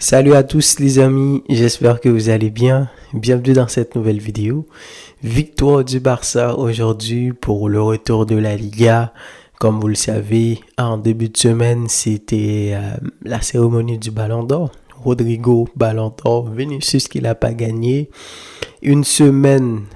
Salut à tous les amis, j'espère que vous allez bien. Bienvenue dans cette nouvelle vidéo. Victoire du Barça aujourd'hui pour le retour de la Liga. Comme vous le savez, en début de semaine, c'était la cérémonie du Ballon d'Or. Rodrigo, Ballon d'Or, Vinicius qui l'a pas gagné.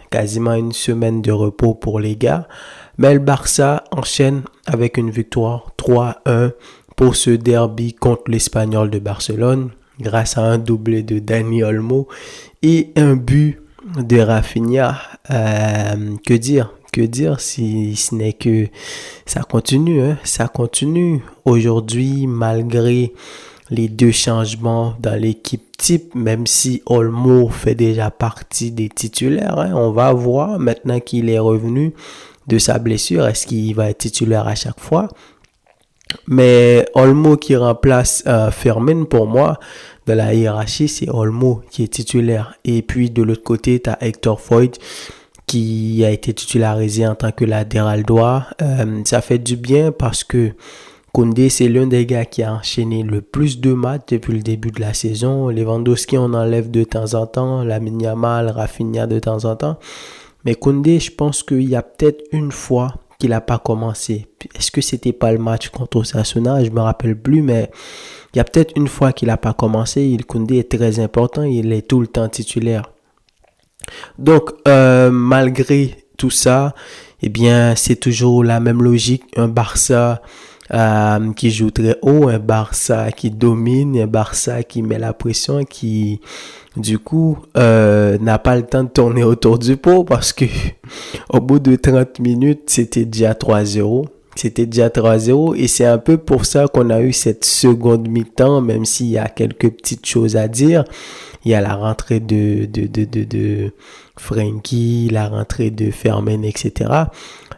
Quasiment une semaine de repos pour les gars. Mais le Barça enchaîne avec une victoire 3-1 pour ce derby contre l'Espagnol de Barcelone, grâce à un doublé de Dani Olmo et un but de Rafinha. Que dire si ce n'est que ça continue, ça continue. Aujourd'hui, malgré les deux changements dans l'équipe type, même si Olmo fait déjà partie des titulaires, on va voir maintenant qu'il est revenu de sa blessure, est-ce qu'il va être titulaire à chaque fois? Mais Olmo qui remplace Fermin, pour moi, de la hiérarchie, c'est Olmo qui est titulaire. Et puis de l'autre côté, tu as Hector Foyt qui a été titularisé en tant que latéral droit. Ça fait du bien parce que Koundé, c'est l'un des gars qui a enchaîné le plus de matchs depuis le début de la saison. Lewandowski, on enlève de temps en temps. Lamine Yamal, Rafinha de temps en temps. Mais Koundé, je pense qu'il y a peut-être une fois qu'il n'a pas commencé. Est-ce que c'était pas le match contre Osasuna? Je me rappelle plus, mais il y a peut-être une fois qu'il n'a pas commencé. Koundé est très important, il est tout le temps titulaire. Donc, malgré tout ça, eh bien, c'est toujours la même logique. Un Barça qui joue très haut, un Barça qui domine, un Barça qui met la pression, qui du coup n'a pas le temps de tourner autour du pot parce que au bout de 30 minutes, c'était déjà 3-0. C'était déjà 3-0 et c'est un peu pour ça qu'on a eu cette seconde mi-temps, même s'il y a quelques petites choses à dire. Il y a la rentrée de Frenkie, la rentrée de Fermin, etc.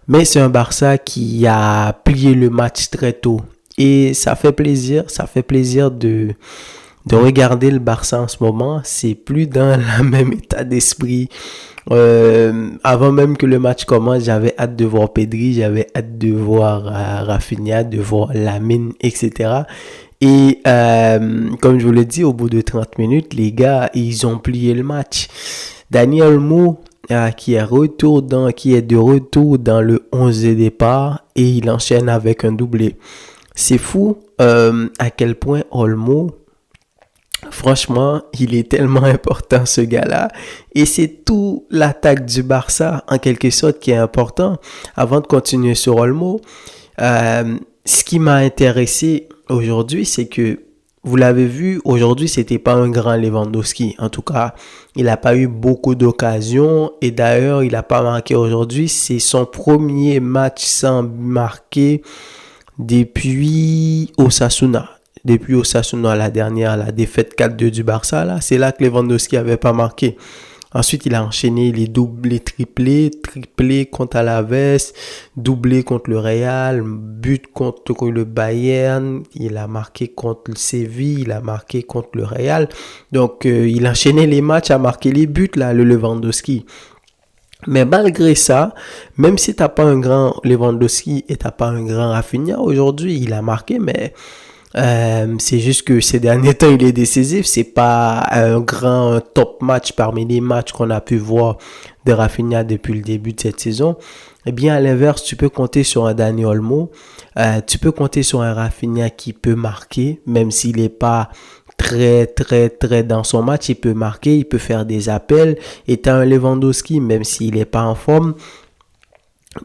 Mais c'est un Barça qui a plié le match très tôt. Et ça fait plaisir de regarder le Barça en ce moment. C'est plus dans le même état d'esprit. Avant même que le match commence, j'avais hâte de voir Pedri, j'avais hâte de voir Rafinha, de voir Lamine, etc. Et comme je vous l'ai dit, au bout de 30 minutes, les gars, ils ont plié le match. Dani Olmo, qui est de retour dans le 11 de départ et il enchaîne avec un doublé. C'est fou à quel point Olmo, franchement, il est tellement important ce gars-là et c'est tout l'attaque du Barça en quelque sorte qui est important. Avant de continuer sur Olmo, ce qui m'a intéressé aujourd'hui, c'est que vous l'avez vu, aujourd'hui, c'était pas un grand Lewandowski. En tout cas, il n'a pas eu beaucoup d'occasions et d'ailleurs, il n'a pas marqué aujourd'hui. C'est son premier match sans marquer depuis Osasuna. Depuis Osasuna, la défaite 4-2 du Barça, là, c'est là que Lewandowski avait pas marqué. Ensuite, il a enchaîné les doublés, triplés contre Alaves, doublé contre le Real, but contre le Bayern, il a marqué contre le Séville, il a marqué contre le Real. Donc, il enchaînait les matchs à marquer les buts, là, le Lewandowski. Mais malgré ça, même si t'as pas un grand Lewandowski et t'as pas un grand Rafinha, aujourd'hui, il a marqué, mais c'est juste que ces derniers temps, il est décisif. C'est pas un grand top match parmi les matchs qu'on a pu voir de Rafinha depuis le début de cette saison. Eh bien, à l'inverse, tu peux compter sur un Dani Olmo. Tu peux compter sur un Rafinha qui peut marquer, même s'il est pas très dans son match. Il peut marquer, il peut faire des appels. Et tu as un Lewandowski, même s'il est pas en forme,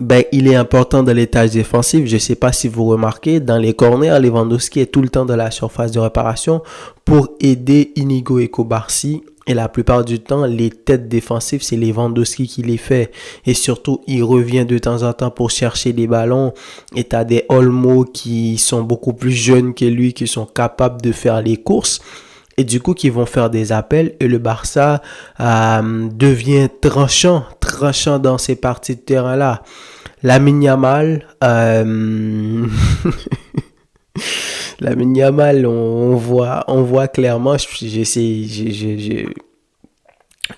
ben, il est important dans les tâches défensives. Je ne sais pas si vous remarquez, dans les corners, Lewandowski est tout le temps dans la surface de réparation pour aider Inigo et Kobarsi. Et la plupart du temps, les têtes défensives, c'est Lewandowski qui les fait. Et surtout, il revient de temps en temps pour chercher les ballons. Et tu as des Olmo qui sont beaucoup plus jeunes que lui, qui sont capables de faire les courses. Et du coup, qui vont faire des appels. Et le Barça devient tranchant dans ces parties de terrain-là. Lamine Yamal, Lamine Yamal, on voit clairement,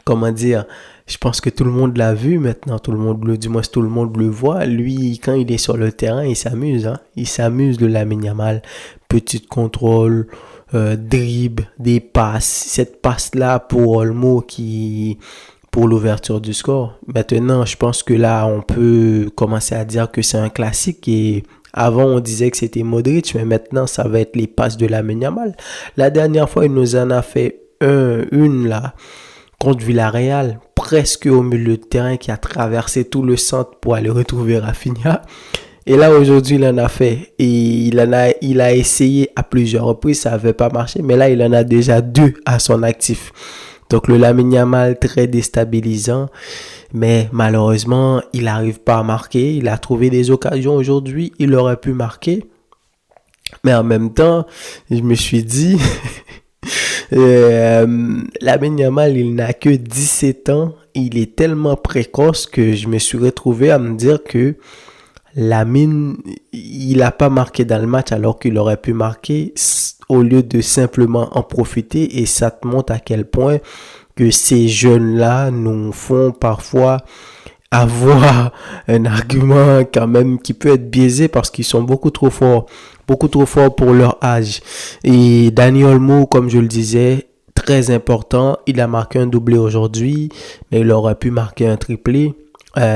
comment dire, je pense que tout le monde l'a vu maintenant, tout le monde le voit. Lui, quand il est sur le terrain, il s'amuse, le Lamine Yamal, petit contrôle, dribbles, des passes. Cette passe-là pour Olmo pour l'ouverture du score. Maintenant, je pense que là, on peut commencer à dire que c'est un classique et avant, on disait que c'était Modric, mais maintenant, ça va être les passes de Lamine Yamal. La dernière fois, il nous en a fait une là contre Villarreal, presque au milieu de terrain, qui a traversé tout le centre pour aller retrouver Rafinha. Et là, aujourd'hui, il en a fait. Et il a essayé à plusieurs reprises, ça n'avait pas marché. Mais là, il en a déjà 2 à son actif. Donc, le Lamine Yamal, très déstabilisant. Mais malheureusement, il n'arrive pas à marquer. Il a trouvé des occasions aujourd'hui. Il aurait pu marquer. Mais en même temps, je me suis dit... Lamine Yamal, il n'a que 17 ans. Il est tellement précoce que je me suis retrouvé à me dire que Lamine, il n'a pas marqué dans le match alors qu'il aurait pu marquer au lieu de simplement en profiter. Et ça te montre à quel point que ces jeunes-là nous font parfois avoir un argument quand même qui peut être biaisé parce qu'ils sont beaucoup trop forts pour leur âge. Et Dani Olmo, comme je le disais, très important. Il a marqué un doublé aujourd'hui, mais il aurait pu marquer un triplé.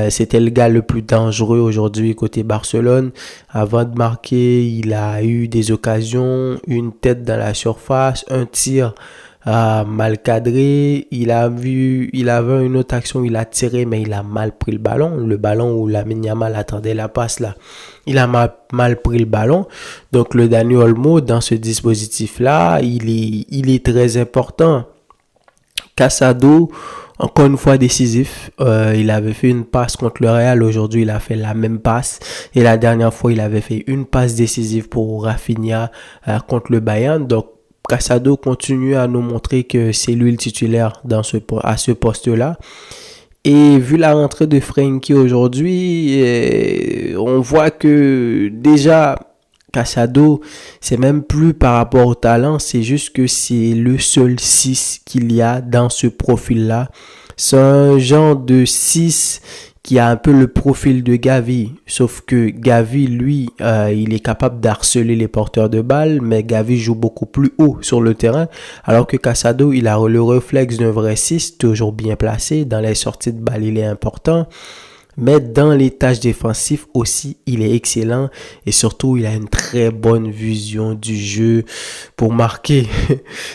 C'était le gars le plus dangereux aujourd'hui côté Barcelone. Avant de marquer, il a eu des occasions, une tête dans la surface, un tir mal cadré. Il avait une autre action, il a tiré, mais il a mal pris le ballon où Lamine Yamal attendait la passe là. Il a mal pris le ballon. Donc le Dani Olmo dans ce dispositif là, il est très important. Casado, encore une fois décisif. Il avait fait une passe contre le Real. Aujourd'hui, il a fait la même passe. Et la dernière fois, il avait fait une passe décisive pour Rafinha contre le Bayern. Donc, Casado continue à nous montrer que c'est lui le titulaire à ce poste-là. Et vu la rentrée de Frenkie aujourd'hui, on voit que déjà... Casado, c'est même plus par rapport au talent, c'est juste que c'est le seul 6 qu'il y a dans ce profil-là. C'est un genre de 6 qui a un peu le profil de Gavi, sauf que Gavi, lui, il est capable d'harceler les porteurs de balles, mais Gavi joue beaucoup plus haut sur le terrain, alors que Casado, il a le réflexe d'un vrai 6, toujours bien placé, dans les sorties de balles, il est important. Mais dans les tâches défensives aussi, il est excellent et surtout, il a une très bonne vision du jeu pour marquer.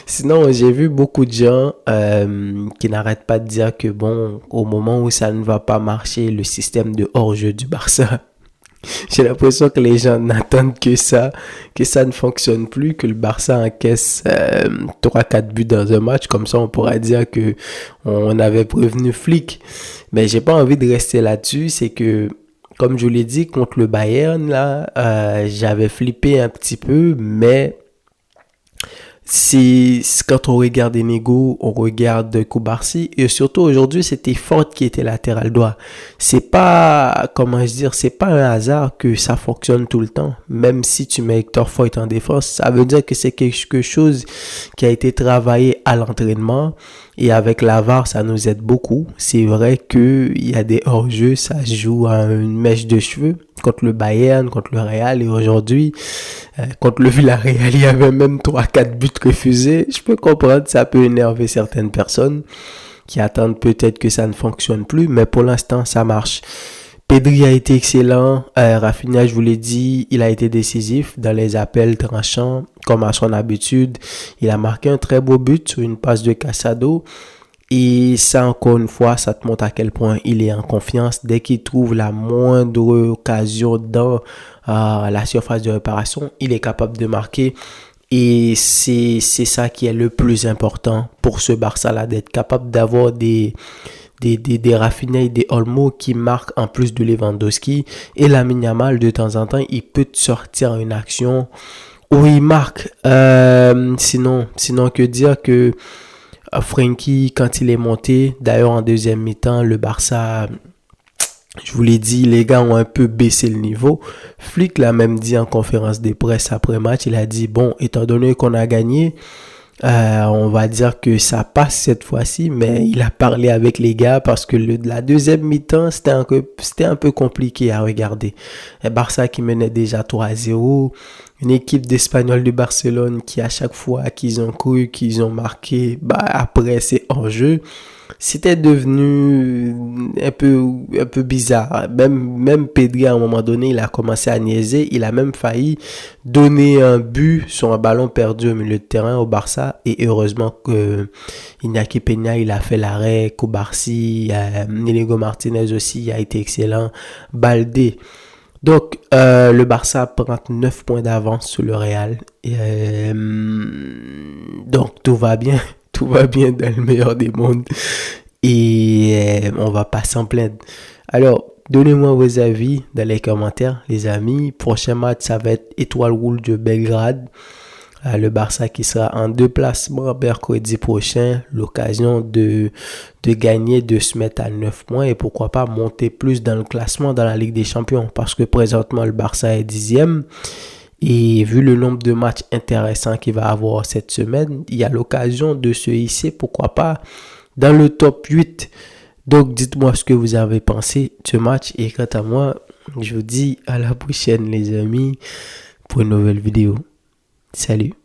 Sinon, j'ai vu beaucoup de gens qui n'arrêtent pas de dire que bon, au moment où ça ne va pas marcher, le système de hors-jeu du Barça, j'ai l'impression que les gens n'attendent que ça ne fonctionne plus, que le Barça encaisse 3-4 buts dans un match. Comme ça, on pourra dire que on avait prévenu Flick. Mais j'ai pas envie de rester là-dessus. C'est que, comme je l'ai dit, contre le Bayern, là, j'avais flippé un petit peu, mais c'est quand on regarde Enego, on regarde Koubarsi et surtout aujourd'hui c'était Ford qui était latéral droit. C'est pas, c'est pas un hasard que ça fonctionne tout le temps. Même si tu mets Hector Ford en défense, ça veut dire que c'est quelque chose qui a été travaillé à l'entraînement et avec la VAR ça nous aide beaucoup. C'est vrai que il y a des hors-jeux, ça se joue à une mèche de cheveux. Contre le Bayern, contre le Real et aujourd'hui, contre le Villarreal, il y avait même 3-4 buts refusés. Je peux comprendre, ça peut énerver certaines personnes qui attendent peut-être que ça ne fonctionne plus, mais pour l'instant, ça marche. Pedri a été excellent. Rafinha, je vous l'ai dit, il a été décisif dans les appels tranchants, comme à son habitude. Il a marqué un très beau but sur une passe de Casado. Et ça, encore une fois, ça te montre à quel point il est en confiance. Dès qu'il trouve la moindre occasion dans la surface de réparation, il est capable de marquer. Et c'est ça qui est le plus important pour ce Barça-là, d'être capable d'avoir des Rafinha et des Olmo qui marquent en plus de Lewandowski. Et Lamine Yamal, de temps en temps, il peut te sortir une action où il marque. Sinon, que dire que Frenkie, quand il est monté, d'ailleurs en deuxième mi-temps, le Barça, je vous l'ai dit, les gars ont un peu baissé le niveau. Flick l'a même dit en conférence de presse après match, il a dit, bon, étant donné qu'on a gagné, on va dire que ça passe cette fois-ci, mais il a parlé avec les gars parce que la deuxième mi-temps, c'était un peu compliqué à regarder. Le Barça qui menait déjà 3-0, Une équipe d'Espagnols de Barcelone qui, à chaque fois qu'ils ont couru, qu'ils ont marqué, après c'est hors-jeu, c'était devenu un peu bizarre. Même Pedri, à un moment donné, il a commencé à niaiser. Il a même failli donner un but sur un ballon perdu au milieu de terrain au Barça. Et heureusement que Iñaki Peña, il a fait l'arrêt. Koubarsi, Inigo Martinez aussi a été excellent. Baldé. Donc, le Barça prend 9 points d'avance sur le Real. Donc, tout va bien. Tout va bien dans le meilleur des mondes. Et on va pas s'en plaindre. Alors, donnez-moi vos avis dans les commentaires, les amis. Prochain match, ça va être Étoile Rouge de Belgrade. Le Barça qui sera en déplacement mercredi prochain. L'occasion de gagner, de se mettre à 9 points et pourquoi pas monter plus dans le classement dans la Ligue des Champions. Parce que présentement, le Barça est 10e. Et vu le nombre de matchs intéressants qu'il va avoir cette semaine, il y a l'occasion de se hisser, pourquoi pas, dans le top 8. Donc, dites-moi ce que vous avez pensé de ce match. Et quant à moi, je vous dis à la prochaine, les amis, pour une nouvelle vidéo. Salut!